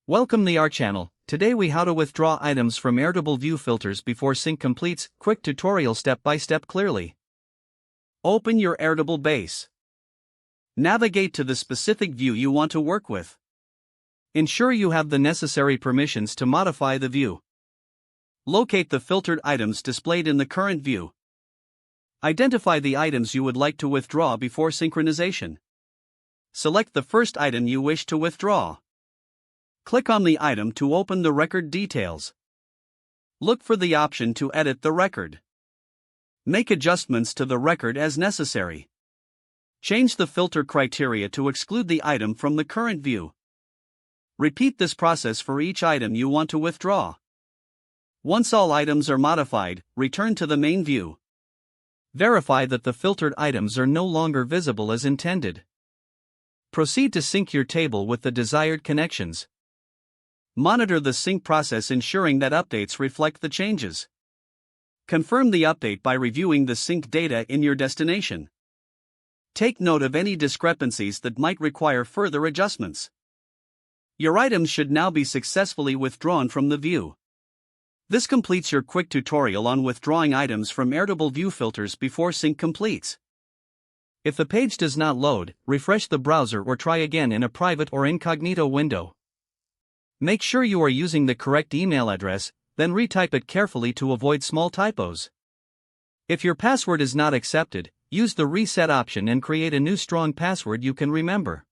Welcome to our channel. Today we how to withdraw items from Airtable view filters before sync completes. Quick tutorial step by step clearly. Open your Airtable base. Navigate to the specific view you want to work with. Ensure you have the necessary permissions to modify the view. Locate the filtered items displayed in the current view. Identify the items you would like to withdraw before synchronization. Select the first item you wish to withdraw. Click on the item to open the record details. Look for the option to edit the record. Make adjustments to the record as necessary. Change the filter criteria to exclude the item from the current view. Repeat this process for each item you want to withdraw. Once all items are modified, return to the main view. Verify that the filtered items are no longer visible as intended. Proceed to sync your table with the desired connections. Monitor the sync process, ensuring that updates reflect the changes. Confirm the update by reviewing the sync data in your destination. Take note of any discrepancies that might require further adjustments. Your items should now be successfully withdrawn from the view. This completes your quick tutorial on withdrawing items from Airtable view filters before sync completes. If the page does not load, refresh the browser or try again in a private or incognito window. Make sure you are using the correct email address, then retype it carefully to avoid small typos. If your password is not accepted, use the reset option and create a new strong password you can remember.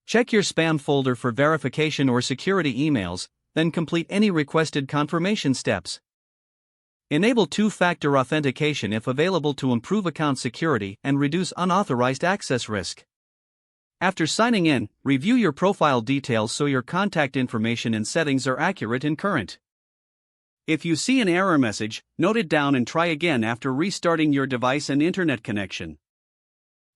Check your spam folder for verification or security emails, then complete any requested confirmation steps. Enable two-factor authentication if available to improve account security and reduce unauthorized access risk. After signing in, review your profile details so your contact information and settings are accurate and current. If you see an error message, note it down and try again after restarting your device and internet connection.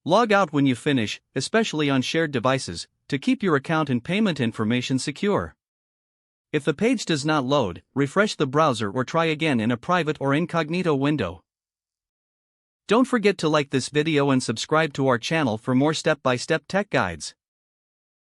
Log out when you finish, especially on shared devices, to keep your account and payment information secure. If the page does not load, refresh the browser or try again in a private or incognito window. Don't forget to like this video and subscribe to our channel for more step-by-step tech guides.